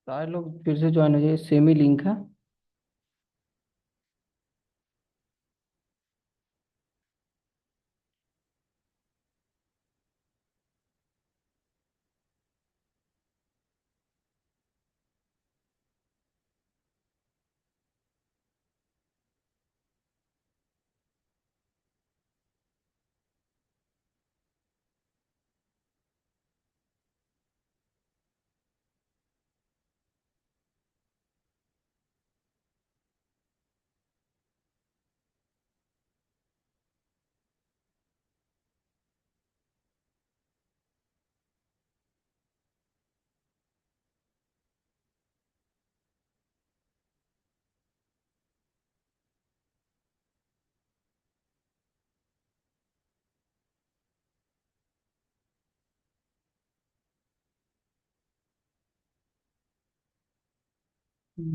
सारे लोग फिर से ज्वाइन हो जाए, सेम ही लिंक है।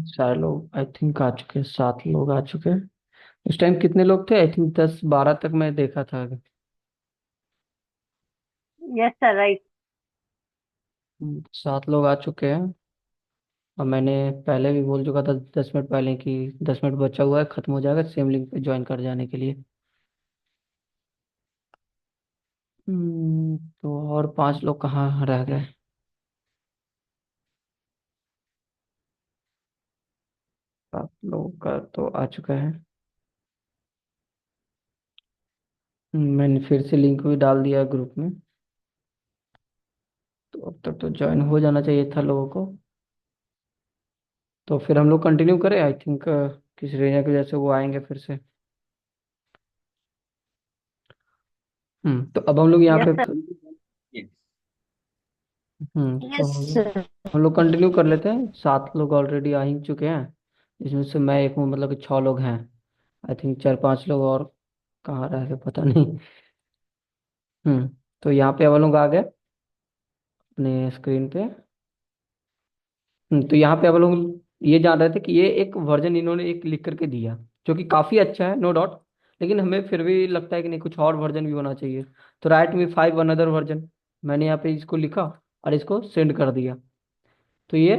सारे लोग आई थिंक आ चुके हैं, 7 लोग आ चुके हैं। उस टाइम कितने लोग थे? आई थिंक 10-12 तक मैं देखा था। Yes sir, right. 7 लोग आ चुके हैं। और मैंने पहले भी बोल चुका था 10 मिनट पहले कि 10 मिनट बचा हुआ है, खत्म हो जाएगा, सेम लिंक पे ज्वाइन कर जाने के लिए। तो और 5 लोग कहाँ रह गए? 7 लोग का तो आ चुका है। मैंने फिर से लिंक भी डाल दिया ग्रुप में। तो अब तक तो ज्वाइन हो जाना चाहिए था लोगों को। तो फिर हम लोग कंटिन्यू करें, आई थिंक किसी रीजन की वजह से वो आएंगे फिर से। तो अब हम लोग यहाँ यस पे सर। तो यस सर। हम लोग कंटिन्यू कर लेते हैं। 7 लोग ऑलरेडी आ ही चुके हैं, इसमें से मैं एक हूँ, मतलब कि 6 लोग हैं। आई थिंक 4-5 लोग और कहाँ रह गए पता नहीं। तो यहाँ पे अब हम लोग आ गए अपने स्क्रीन पे। तो यहाँ पे अब हम लोग ये जान रहे थे कि ये एक वर्जन इन्होंने एक लिख करके दिया, जो कि काफ़ी अच्छा है, नो डाउट। लेकिन हमें फिर भी लगता है कि नहीं, कुछ और वर्जन भी होना चाहिए। तो राइट मी 5 अनदर वर्जन। मैंने यहाँ पे इसको लिखा और इसको सेंड कर दिया। तो ये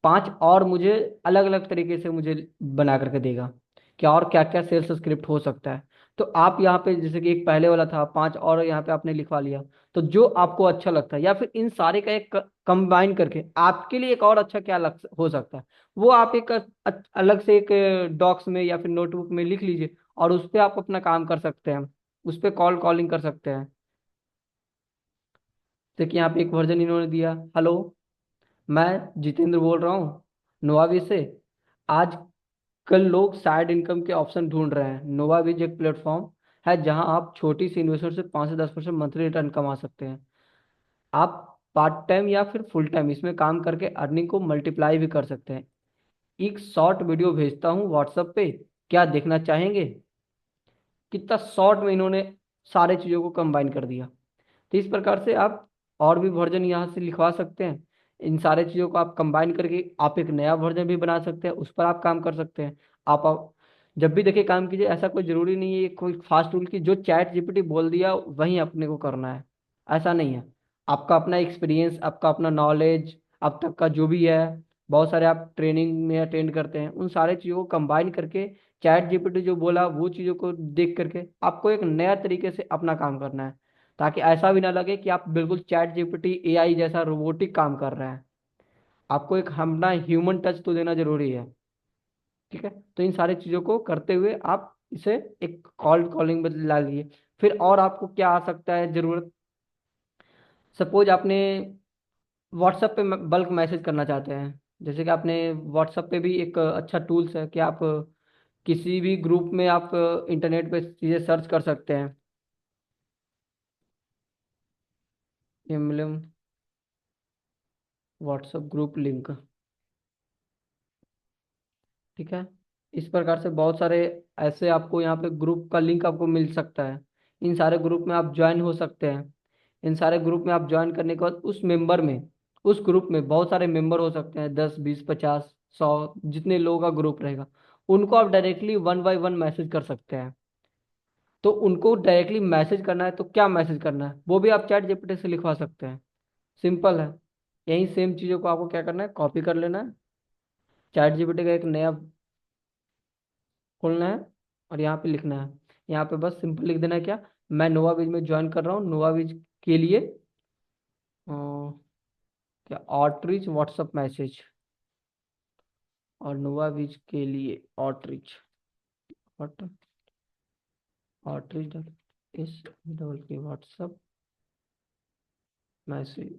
5 और मुझे अलग अलग तरीके से मुझे बना करके देगा कि और क्या क्या सेल्स स्क्रिप्ट हो सकता है। तो आप यहाँ पे जैसे कि एक पहले वाला था, 5 और यहाँ पे आपने लिखवा लिया। तो जो आपको अच्छा लगता है, या फिर इन सारे का एक कंबाइन करके आपके लिए एक और अच्छा क्या हो सकता है, वो आप एक अलग से एक डॉक्स में या फिर नोटबुक में लिख लीजिए, और उस पर आप अपना काम कर सकते हैं। उस पर कॉलिंग कर सकते हैं। देखिए यहाँ पे एक वर्जन इन्होंने दिया। हेलो, मैं जितेंद्र बोल रहा हूँ नोवाबी से। आज कल लोग साइड इनकम के ऑप्शन ढूंढ रहे हैं। नोवाबीज एक प्लेटफॉर्म है जहां आप छोटी सी इन्वेस्टमेंट से 5 से 10% मंथली रिटर्न कमा सकते हैं। आप पार्ट टाइम या फिर फुल टाइम इसमें काम करके अर्निंग को मल्टीप्लाई भी कर सकते हैं। एक शॉर्ट वीडियो भेजता हूँ व्हाट्सएप पे, क्या देखना चाहेंगे? कितना शॉर्ट में इन्होंने सारे चीज़ों को कंबाइन कर दिया। तो इस प्रकार से आप और भी वर्जन यहाँ से लिखवा सकते हैं। इन सारे चीज़ों को आप कंबाइन करके आप एक नया वर्जन भी बना सकते हैं, उस पर आप काम कर सकते हैं। आप जब भी देखिए काम कीजिए, ऐसा कोई ज़रूरी नहीं है कोई फास्ट टूल की जो चैट जीपीटी बोल दिया वहीं अपने को करना है। ऐसा नहीं है। आपका अपना एक्सपीरियंस, आपका अपना नॉलेज, अब तक का जो भी है, बहुत सारे आप ट्रेनिंग में अटेंड करते हैं, उन सारे चीज़ों को कंबाइन करके चैट जीपीटी जो बोला वो चीज़ों को देख करके आपको एक नया तरीके से अपना काम करना है। ताकि ऐसा भी ना लगे कि आप बिल्कुल चैट जीपीटी एआई जैसा रोबोटिक काम कर रहे हैं। आपको एक अपना ह्यूमन टच तो देना जरूरी है। ठीक है, तो इन सारी चीज़ों को करते हुए आप इसे एक कॉलिंग में ला लीजिए। फिर और आपको क्या आ सकता है जरूरत? सपोज आपने व्हाट्सएप पे बल्क मैसेज करना चाहते हैं। जैसे कि आपने व्हाट्सएप पे भी एक अच्छा टूल्स है कि आप किसी भी ग्रुप में आप इंटरनेट पे चीज़ें सर्च कर सकते हैं। WhatsApp group link. ठीक है, इस प्रकार से बहुत सारे ऐसे आपको यहाँ पे ग्रुप का लिंक आपको मिल सकता है। इन सारे ग्रुप में आप ज्वाइन हो सकते हैं। इन सारे ग्रुप में आप ज्वाइन करने के बाद उस मेंबर में, उस ग्रुप में बहुत सारे मेंबर हो सकते हैं, 10, 20, 50, 100, जितने लोगों का ग्रुप रहेगा। उनको आप directly one by one message कर सकते हैं। तो उनको डायरेक्टली मैसेज करना है तो क्या मैसेज करना है वो भी आप चैट जीपीटी से लिखवा सकते हैं। सिंपल है। यही सेम चीज़ों को आपको क्या करना है, कॉपी कर लेना है। चैट जीपीटी का एक नया खोलना है और यहाँ पे लिखना है। यहाँ पे बस सिंपल लिख देना है क्या, मैं नोवाबीज में ज्वाइन कर रहा हूँ, नोवाबीज के लिए अ, क्या आउटरीच व्हाट्सएप मैसेज, और नोवाबीज के लिए आउटरीच व्हाट आउटरीच इस डबल के व्हाट्सएप मैसेज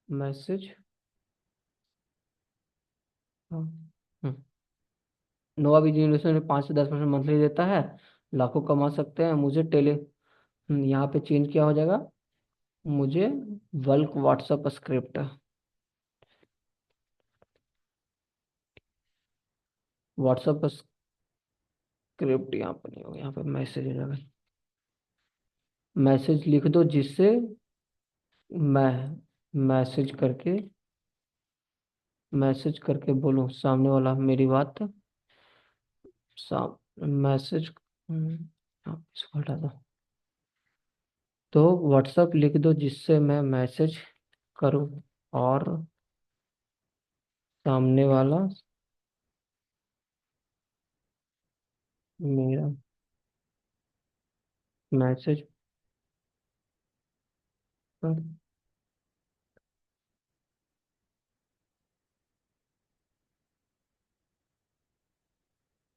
मैसेज। नोवाबीज यूनिवर्सिटी में 5 से 10% मंथली देता है, लाखों कमा सकते हैं। मुझे यहाँ पे चेंज किया हो जाएगा, मुझे bulk WhatsApp script, WhatsApp script यहाँ पर नहीं होगा, यहाँ पे मैसेज हो जाएगा। मैसेज लिख दो जिससे मैं मैसेज करके बोलूँ सामने वाला मेरी बात, मैसेज, आप इसको हटा दो। तो व्हाट्सएप लिख दो जिससे मैं मैसेज करूँ और सामने वाला मेरा मैसेज पर।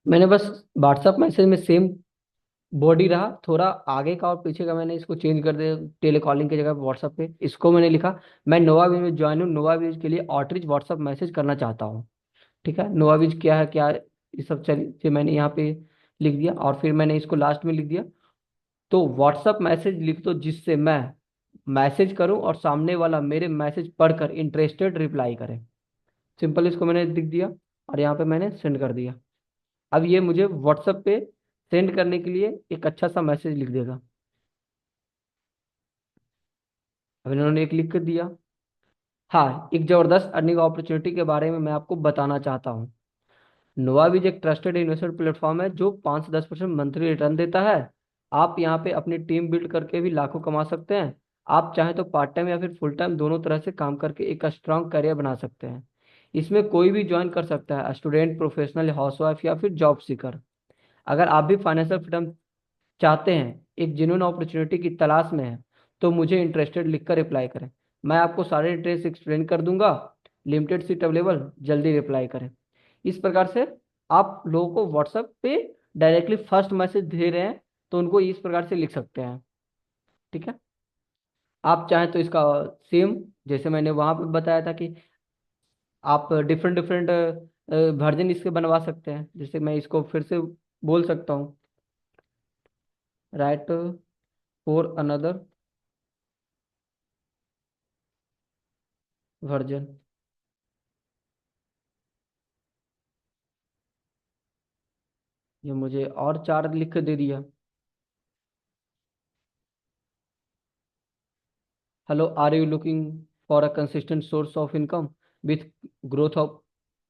मैंने बस व्हाट्सएप मैसेज में सेम बॉडी रहा, थोड़ा आगे का और पीछे का मैंने इसको चेंज कर दिया, टेली कॉलिंग की जगह व्हाट्सएप पे इसको मैंने लिखा, मैं नोवाबीज में ज्वाइन हूँ, नोवाबीज के लिए आउटरीच व्हाट्सएप मैसेज करना चाहता हूँ। ठीक है, नोवाबीज क्या है क्या, ये सब चलिए मैंने यहाँ पे लिख दिया, और फिर मैंने इसको लास्ट में लिख दिया। तो व्हाट्सएप मैसेज लिख दो जिससे मैं मैसेज करूं और सामने वाला मेरे मैसेज पढ़कर इंटरेस्टेड रिप्लाई करे। सिंपल इसको मैंने लिख दिया और यहाँ पे मैंने सेंड कर दिया। अब ये मुझे व्हाट्सएप पे सेंड करने के लिए एक अच्छा सा मैसेज लिख देगा। अब इन्होंने एक लिख कर दिया। हाँ, एक जबरदस्त अर्निंग अपॉर्चुनिटी के बारे में मैं आपको बताना चाहता हूँ। नोवाबीज एक ट्रस्टेड इन्वेस्टमेंट प्लेटफॉर्म है जो 5 से 10% मंथली रिटर्न देता है। आप यहाँ पे अपनी टीम बिल्ड करके भी लाखों कमा सकते हैं। आप चाहें तो पार्ट टाइम या फिर फुल टाइम दोनों तरह से काम करके एक स्ट्रांग करियर बना सकते हैं। इसमें कोई भी ज्वाइन कर सकता है, स्टूडेंट, प्रोफेशनल, हाउसवाइफ या फिर जॉब सीकर। अगर आप भी फाइनेंशियल फ्रीडम चाहते हैं, एक जेन्युइन अपॉर्चुनिटी की तलाश में हैं, तो मुझे इंटरेस्टेड लिखकर रिप्लाई करें। मैं आपको सारे डिटेल्स एक्सप्लेन कर दूंगा। लिमिटेड सीट अवेलेबल, जल्दी रिप्लाई करें। इस प्रकार से आप लोगों को व्हाट्सएप पे डायरेक्टली फर्स्ट मैसेज दे रहे हैं, तो उनको इस प्रकार से लिख सकते हैं। ठीक है, आप चाहें तो इसका सेम, जैसे मैंने वहां पे बताया था कि आप डिफरेंट डिफरेंट वर्जन इसके बनवा सकते हैं। जैसे मैं इसको फिर से बोल सकता हूँ, राइट फॉर अनदर वर्जन। ये मुझे और 4 लिख के दे दिया। Hello, are you looking for a consistent source of income with growth of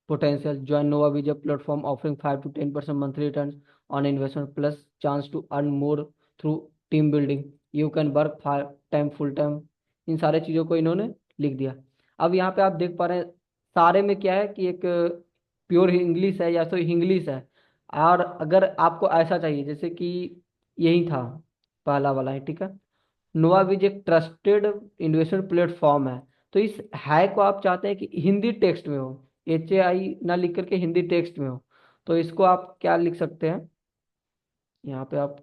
potential? Join Nova Vija platform offering 5 to 10% monthly returns on investment plus chance to earn more through team building. You can work part time, full time। इन सारे चीजों को इन्होंने लिख दिया। अब यहाँ पे आप देख पा रहे हैं सारे में क्या है कि एक प्योर इंग्लिश है या तो इंग्लिश है। और अगर आपको ऐसा चाहिए जैसे कि यही था पहला वाला है, ठीक है, नोवाबीज एक ट्रस्टेड इन्वेस्टमेंट प्लेटफॉर्म है। तो इस है को आप चाहते हैं कि हिंदी टेक्स्ट में हो, HAI ना लिख करके हिंदी टेक्स्ट में हो, तो इसको आप क्या लिख सकते हैं, यहाँ पे आप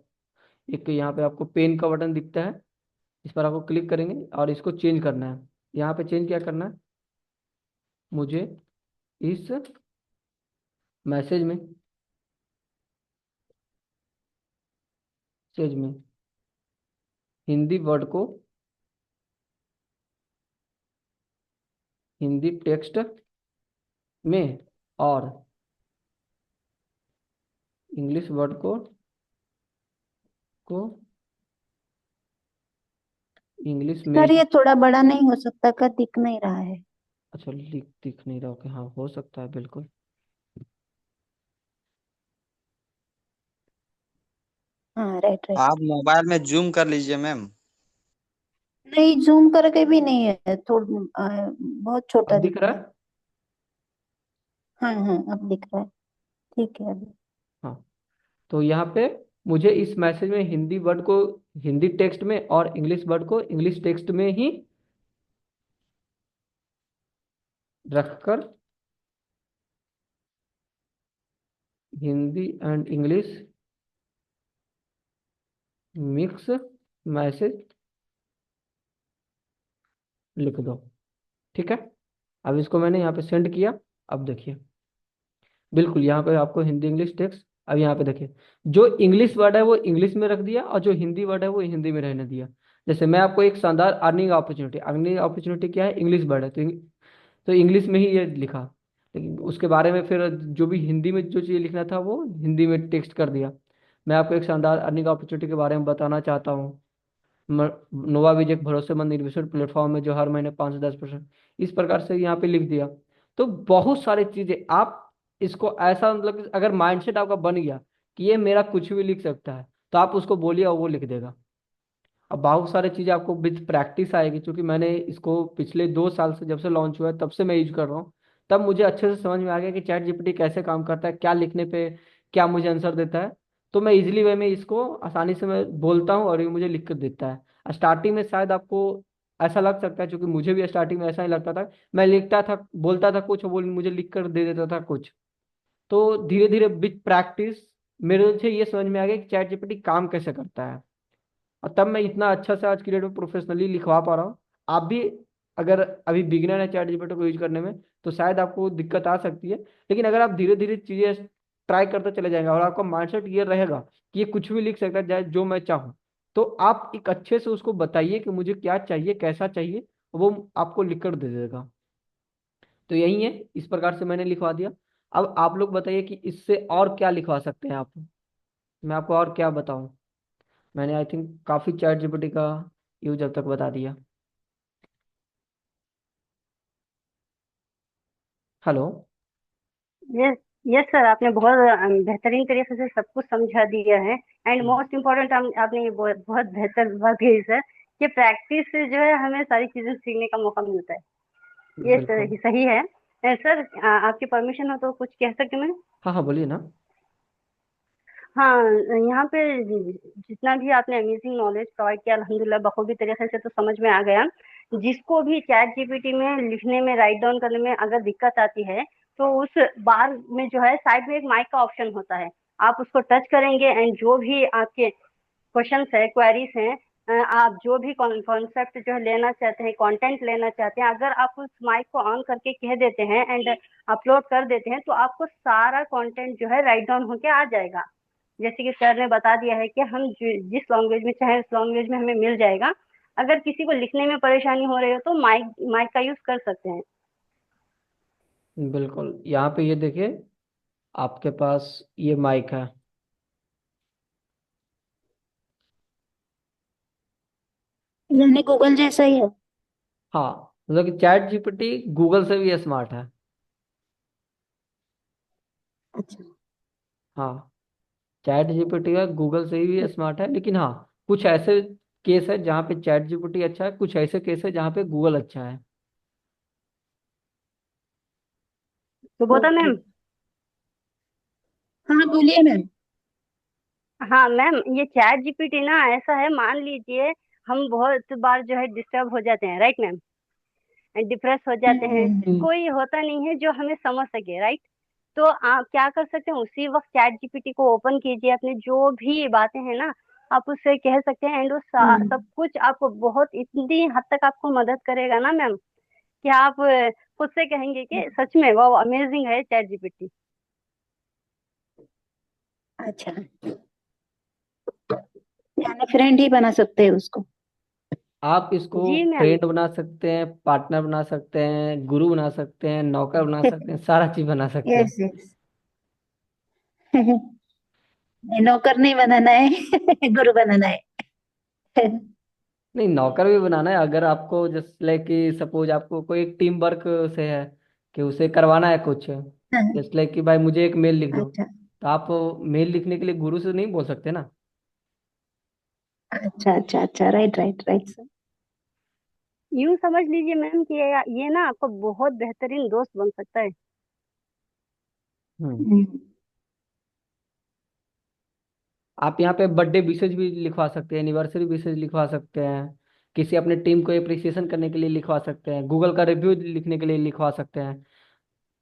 एक, यहाँ पे आपको पेन का बटन दिखता है, इस पर आपको क्लिक करेंगे और इसको चेंज करना है। यहाँ पे चेंज क्या करना है, मुझे इस मैसेज में मैसेज में हिंदी वर्ड को हिंदी टेक्स्ट में और इंग्लिश वर्ड को इंग्लिश में सर ही। ये थोड़ा बड़ा नहीं हो सकता, का दिख नहीं रहा है। अच्छा, दिख नहीं रहा, ओके, हाँ हो सकता है बिल्कुल। हाँ, राइट राइट। आप मोबाइल में जूम कर लीजिए मैम। नहीं, जूम करके भी नहीं है, बहुत छोटा अब दिख दिख रहा रहा है। है? हाँ हाँ, अब दिख रहा है। ठीक है अभी। हाँ। तो यहाँ पे मुझे इस मैसेज में हिंदी वर्ड को हिंदी टेक्स्ट में और इंग्लिश वर्ड को इंग्लिश टेक्स्ट में ही रखकर Hindi and English mix message लिख दो। ठीक है। अब इसको मैंने यहाँ पे सेंड किया। अब देखिए, बिल्कुल यहाँ पे आपको हिंदी इंग्लिश टेक्स्ट। अब यहाँ पे देखिए, जो इंग्लिश वर्ड है वो इंग्लिश में रख दिया और जो हिंदी वर्ड है वो हिंदी में रहने दिया। जैसे मैं आपको एक शानदार अर्निंग अपॉर्चुनिटी क्या है, इंग्लिश वर्ड है, तो इंग्लिश में ही ये लिखा। लेकिन उसके बारे में फिर जो भी हिंदी में जो चीज़ लिखना था वो हिंदी में टेक्स्ट कर दिया। मैं आपको एक शानदार अर्निंग अपॉर्चुनिटी के बारे में बताना चाहता हूँ। नोवाविज एक भरोसेमंद इन्वेस्टमेंट प्लेटफॉर्म है जो हर महीने 5 से 10% इस प्रकार से यहाँ पे लिख दिया। तो बहुत सारी चीजें आप इसको ऐसा, मतलब कि अगर माइंडसेट आपका बन गया कि ये मेरा कुछ भी लिख सकता है, तो आप उसको बोलिए और वो लिख देगा। अब बहुत सारी चीजें आपको विद प्रैक्टिस आएगी, क्योंकि मैंने इसको पिछले 2 साल से, जब से लॉन्च हुआ है तब से मैं यूज कर रहा हूँ। तब मुझे अच्छे से समझ में आ गया कि चैट जीपीटी कैसे काम करता है, क्या लिखने पे क्या मुझे आंसर देता है। तो मैं इजिली वे में इसको आसानी से मैं बोलता हूँ और ये मुझे लिख कर देता है। स्टार्टिंग में शायद आपको ऐसा लग सकता है, क्योंकि मुझे भी स्टार्टिंग में ऐसा ही लगता था। मैं लिखता था, बोलता था कुछ, वो मुझे लिख कर दे देता था कुछ। तो धीरे धीरे विद प्रैक्टिस मेरे से ये समझ में आ गया कि चैट जीपीटी काम कैसे करता है। और तब मैं इतना अच्छा से आज की डेट में प्रोफेशनली लिखवा पा रहा हूँ। आप भी अगर अभी बिगिनर है चैट जीपीटी को यूज करने में, तो शायद आपको दिक्कत आ सकती है। लेकिन अगर आप धीरे धीरे चीजें ट्राई करते चले जाएंगे और आपका माइंडसेट ये रहेगा कि ये कुछ भी लिख सकता है चाहे जो मैं चाहूँ, तो आप एक अच्छे से उसको बताइए कि मुझे क्या चाहिए, कैसा चाहिए, वो आपको लिख कर दे देगा। तो यही है, इस प्रकार से मैंने लिखवा दिया। अब आप लोग बताइए कि इससे और क्या लिखवा सकते हैं आप। मैं आपको और क्या बताऊं। मैंने आई थिंक काफी चैट जीपीटी का यूज अब तक बता दिया। हेलो। यस। यस सर, आपने बहुत बेहतरीन तरीके से सब कुछ समझा दिया है। एंड मोस्ट इम्पोर्टेंट आपने ये बहुत बहुत बेहतर बात कही सर, कि प्रैक्टिस से जो है हमें सारी चीजें सीखने का मौका मिलता है। ये बिल्कुल। सही है। सर, आपकी परमिशन हो तो कुछ कह सकती हूँ मैं? हाँ हाँ, बोलिए ना। हाँ, यहाँ पे जितना भी आपने अमेजिंग नॉलेज प्रोवाइड किया, अल्हम्दुलिल्लाह बखूबी तरीके से तो समझ में आ गया। जिसको भी चैट जीपीटी में लिखने में, राइट डाउन करने में अगर दिक्कत आती है, तो उस बार में जो है साइड में एक माइक का ऑप्शन होता है। आप उसको टच करेंगे एंड जो भी आपके क्वेश्चंस है, क्वेरीज हैं, आप जो भी कॉन्सेप्ट जो है लेना चाहते हैं, कंटेंट लेना चाहते हैं, अगर आप उस माइक को ऑन करके कह देते हैं एंड अपलोड कर देते हैं, तो आपको सारा कंटेंट जो है राइट डाउन होके आ जाएगा। जैसे कि सर ने बता दिया है कि हम जिस लैंग्वेज में चाहे उस लैंग्वेज में हमें मिल जाएगा। अगर किसी को लिखने में परेशानी हो रही हो तो माइक माइक का यूज कर सकते हैं। बिल्कुल, यहाँ पे ये देखिए, आपके पास ये माइक है। यानी गूगल जैसा ही है। हाँ, मतलब कि चैट जीपीटी गूगल से भी स्मार्ट है। अच्छा। हाँ, चैट जीपीटी का गूगल से भी स्मार्ट है, लेकिन हाँ, कुछ ऐसे केस है जहाँ पे चैट जीपीटी अच्छा है, कुछ ऐसे केस है जहाँ पे गूगल अच्छा है। सुबोधा ओके। मैम। हाँ बोलिए मैम। हाँ मैम, ये चैट जीपीटी ना ऐसा है, मान लीजिए हम बहुत बार जो है डिस्टर्ब हो जाते हैं, राइट मैम, डिप्रेस हो जाते हैं। कोई होता नहीं है जो हमें समझ सके, राइट। तो आप क्या कर सकते हैं, उसी वक्त चैट जीपीटी को ओपन कीजिए, अपने जो भी बातें हैं ना आप उससे कह सकते हैं, एंड वो सब कुछ आपको बहुत इतनी हद तक आपको मदद करेगा ना मैम, कि आप खुद से कहेंगे कि सच में वाह अमेजिंग है चैट जीपीटी। अच्छा, यानी फ्रेंड ही बना सकते हैं उसको। आप इसको जी मैम। फ्रेंड बना सकते हैं, पार्टनर बना सकते हैं, गुरु बना सकते हैं, नौकर बना सकते हैं, सारा चीज बना सकते हैं। Yes yes. नौकर नहीं बनाना है, गुरु बनाना है। नहीं, नौकर भी बनाना है। अगर आपको जस्ट लाइक कि सपोज आपको कोई एक टीम वर्क से है कि उसे करवाना है कुछ, जस्ट लाइक कि भाई मुझे एक मेल लिख दो, अच्छा तो आप मेल लिखने के लिए गुरु से नहीं बोल सकते ना। अच्छा अच्छा अच्छा, राइट राइट राइट सर। यूं समझ लीजिए मैम कि ये ना आपका बहुत बेहतरीन दोस्त बन सकता है। हम्म। हम्म। आप यहाँ पे बर्थडे विशेज भी लिखवा सकते हैं, एनिवर्सरी विशेज लिखवा सकते हैं, किसी अपने टीम को अप्रिसिएशन करने के लिए लिखवा सकते हैं, गूगल का रिव्यू लिखने के लिए लिखवा सकते हैं,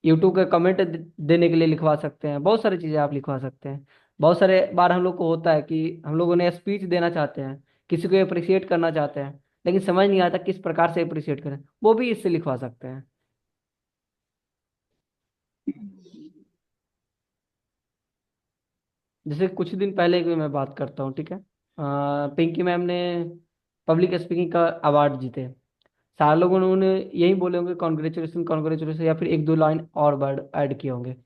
यूट्यूब का कमेंट देने के लिए लिखवा सकते हैं। बहुत सारी चीज़ें आप लिखवा सकते हैं। बहुत सारे बार हम लोग को होता है कि हम लोग उन्हें स्पीच देना चाहते हैं, किसी को अप्रिशिएट करना चाहते हैं, लेकिन समझ नहीं आता किस प्रकार से अप्रिशिएट करें, वो भी इससे लिखवा सकते हैं। जैसे कुछ दिन पहले की मैं बात करता हूँ, ठीक है। पिंकी मैम ने पब्लिक स्पीकिंग का अवार्ड जीते। सारे लोगों ने उन्हें यही बोले होंगे कॉन्ग्रेचुलेशन कॉन्ग्रेचुलेशन, या फिर एक दो लाइन और वर्ड ऐड किए होंगे।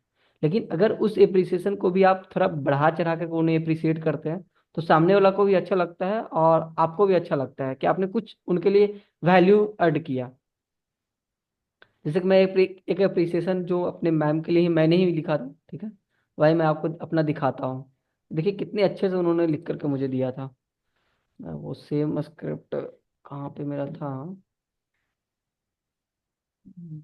लेकिन अगर उस एप्रिसिएशन को भी आप थोड़ा बढ़ा चढ़ा कर उन्हें अप्रिशिएट करते हैं, तो सामने वाला को भी अच्छा लगता है और आपको भी अच्छा लगता है कि आपने कुछ उनके लिए वैल्यू ऐड किया। जैसे कि मैं एक अप्रिसिएशन जो अपने मैम के लिए ही मैंने ही लिखा था, ठीक है, वही मैं आपको अपना दिखाता हूँ। देखिए कितने अच्छे से उन्होंने लिख करके मुझे दिया था। मैं वो सेम स्क्रिप्ट कहाँ पे मेरा था। हम्म,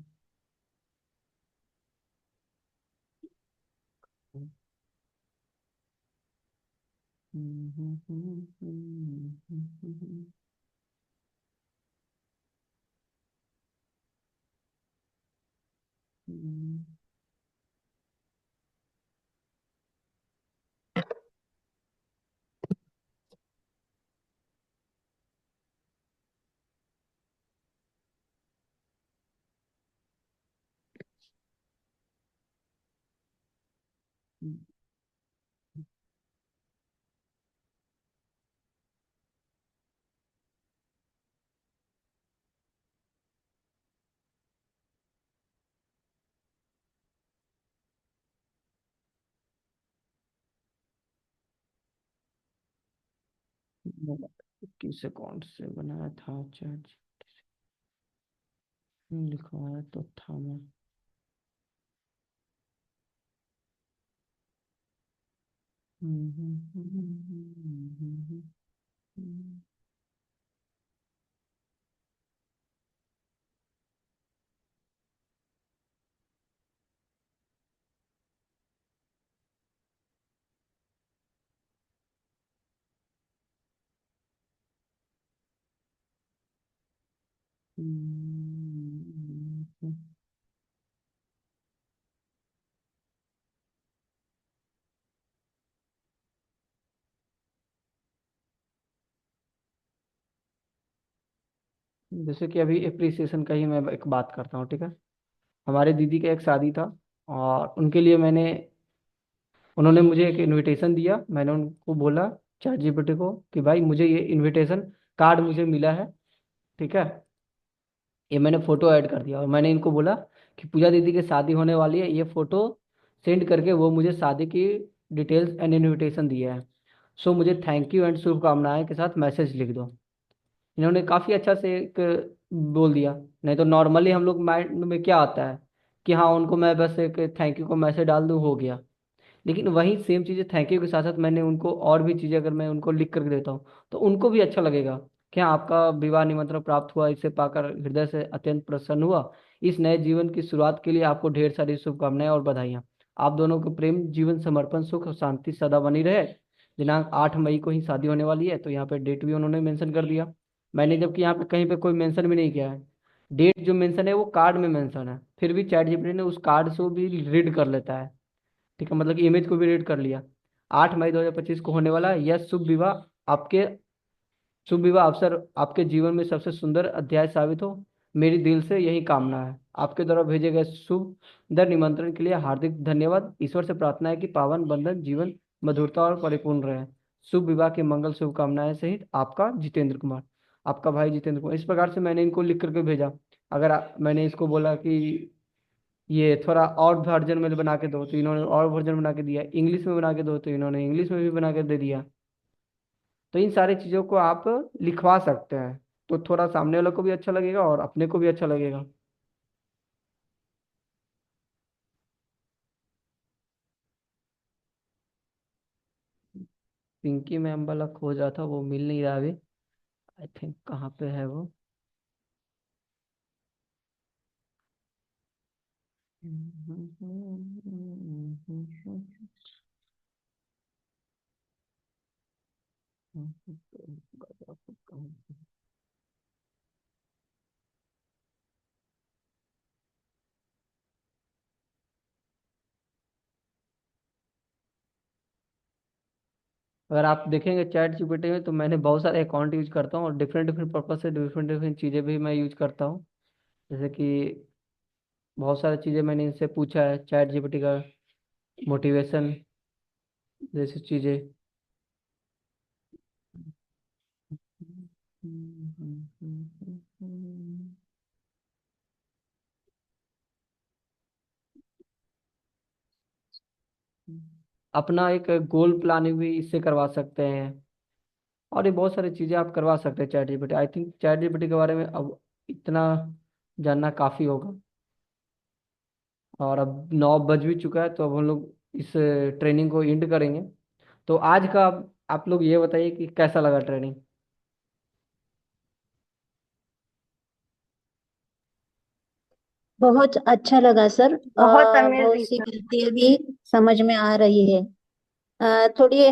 किस अकाउंट से बनाया था चैट, लिखवाया तो था मैं। जैसे कि अभी एप्रिसिएशन का ही मैं एक बात करता हूँ, ठीक है। हमारे दीदी का एक शादी था, और उनके लिए मैंने, उन्होंने मुझे एक इनविटेशन दिया। मैंने उनको बोला चैट जीपीटी को कि भाई मुझे ये इनविटेशन कार्ड मुझे मिला है, ठीक है। ये मैंने फोटो ऐड कर दिया और मैंने इनको बोला कि पूजा दीदी की शादी होने वाली है, ये फोटो सेंड करके वो मुझे शादी की डिटेल्स एंड इनविटेशन दिया है। सो मुझे थैंक यू एंड शुभकामनाएं के साथ मैसेज लिख दो। इन्होंने काफ़ी अच्छा से एक बोल दिया। नहीं तो नॉर्मली हम लोग माइंड में क्या आता है कि हाँ उनको मैं बस एक थैंक यू को मैसेज डाल दूँ, हो गया। लेकिन वही सेम चीज़ें थैंक यू के साथ साथ मैंने उनको और भी चीज़ें अगर मैं उनको लिख करके देता हूँ, तो उनको भी अच्छा लगेगा कि हाँ आपका विवाह निमंत्रण प्राप्त हुआ, इसे पाकर हृदय से अत्यंत प्रसन्न हुआ। इस नए जीवन की शुरुआत के लिए आपको ढेर सारी शुभकामनाएं और बधाइयाँ। आप दोनों के प्रेम जीवन समर्पण सुख और शांति सदा बनी रहे। दिनांक 8 मई को ही शादी होने वाली है, तो यहाँ पे डेट भी उन्होंने मेंशन कर दिया। मैंने जबकि यहाँ पे कहीं पे कोई मेंशन भी नहीं किया है। डेट जो मेंशन है वो कार्ड में मेंशन है, फिर भी चैट जीपीटी ने उस कार्ड से भी रीड कर लेता है, ठीक है। मतलब कि इमेज को भी रीड कर लिया। 8 मई 2025 को होने वाला है यह शुभ विवाह अवसर आपके जीवन में सबसे सुंदर अध्याय साबित हो। मेरी दिल से यही कामना है। आपके द्वारा भेजे गए शुभ दर निमंत्रण के लिए हार्दिक धन्यवाद। ईश्वर से प्रार्थना है कि पावन बंधन जीवन मधुरता और परिपूर्ण रहे। शुभ विवाह की मंगल शुभकामनाएं सहित आपका जितेंद्र कुमार। आपका भाई जितेंद्र कुमार। इस प्रकार से मैंने इनको लिख करके भेजा। अगर मैंने इसको बोला कि ये थोड़ा और वर्जन में बना के दो, तो इन्होंने और वर्जन बना के दिया। इंग्लिश में बना के दो, तो इन्होंने इंग्लिश में भी बना के दे दिया। तो इन सारी चीज़ों को आप लिखवा सकते हैं, तो थोड़ा सामने वालों को भी अच्छा लगेगा और अपने को भी अच्छा लगेगा। पिंकी मैम वाला खो जाता, वो मिल नहीं रहा अभी। आई थिंक कहाँ पे है वो। अगर आप देखेंगे चैट जीपीटी में, तो मैंने बहुत सारे अकाउंट यूज करता हूँ और डिफरेंट डिफरेंट पर्पज से डिफरेंट डिफरेंट चीज़ें भी मैं यूज करता हूँ। जैसे कि बहुत सारी चीज़ें मैंने इनसे पूछा है चैट जीपीटी का, मोटिवेशन जैसी चीज़ें। अपना एक गोल प्लानिंग भी इससे करवा सकते हैं, और ये बहुत सारी चीज़ें आप करवा सकते हैं chat GPT. I think chat GPT के बारे में अब इतना जानना काफ़ी होगा। और अब 9 बज भी चुका है, तो अब हम लोग इस ट्रेनिंग को एंड करेंगे। तो आज का आप लोग ये बताइए कि कैसा लगा ट्रेनिंग। बहुत अच्छा लगा सर। बहुत बहुत अमेजिंग सी था। गलतियां भी समझ में आ रही है। थोड़ी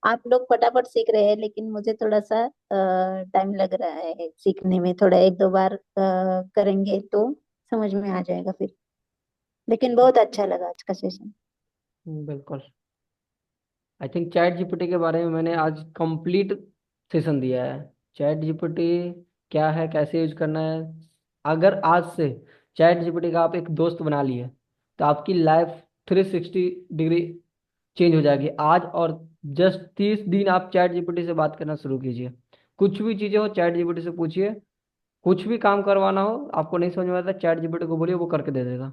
आप लोग फटाफट सीख रहे हैं, लेकिन मुझे थोड़ा सा टाइम लग रहा है सीखने में। थोड़ा एक दो बार करेंगे तो समझ में आ जाएगा फिर। लेकिन बहुत अच्छा लगा आज का सेशन। बिल्कुल। आई थिंक चैट जीपीटी के बारे में मैंने आज कंप्लीट सेशन दिया है। चैट जीपीटी क्या है, कैसे यूज करना है। अगर आज से चैट जीपीटी का आप एक दोस्त बना लिए, तो आपकी लाइफ 360 डिग्री चेंज हो जाएगी आज। और जस्ट 30 दिन आप चैट जीपीटी से बात करना शुरू कीजिए। कुछ भी चीज़ें हो चैट जीपीटी से पूछिए। कुछ भी काम करवाना हो, आपको नहीं समझ में आता, चैट जीपीटी को बोलिए, वो करके दे देगा।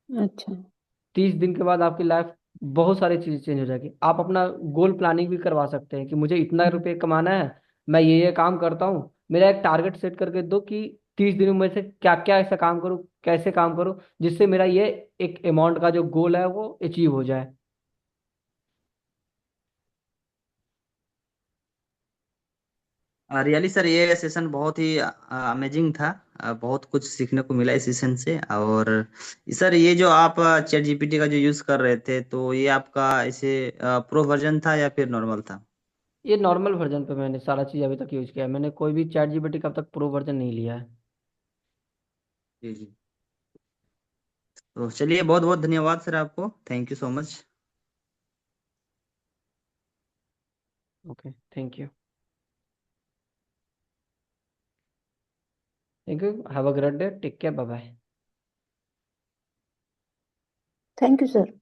अच्छा। 30 दिन के बाद आपकी लाइफ बहुत सारी चीजें चेंज हो जाएगी। आप अपना गोल प्लानिंग भी करवा सकते हैं कि मुझे इतना रुपए कमाना है, मैं ये काम करता हूँ। मेरा एक टारगेट सेट करके दो कि 30 दिनों में से क्या क्या ऐसा काम करूँ, कैसे काम करूँ, जिससे मेरा ये एक अमाउंट का जो गोल है वो अचीव हो जाए। रियली सर, ये सेशन बहुत ही अमेजिंग था। बहुत कुछ सीखने को मिला इस सेशन से। और सर, ये जो आप चैट जीपीटी का जो यूज कर रहे थे, तो ये आपका इसे प्रो वर्जन था या फिर नॉर्मल था? ये नॉर्मल वर्जन पे मैंने सारा चीज़ अभी तक यूज किया है। मैंने कोई भी चैट जीपीटी का अब तक प्रो वर्जन नहीं लिया है। जी जी। तो चलिए, बहुत बहुत धन्यवाद सर आपको। Thank you so much. Okay, thank you. Thank you, have a great day, take care, bye bye. Thank you sir.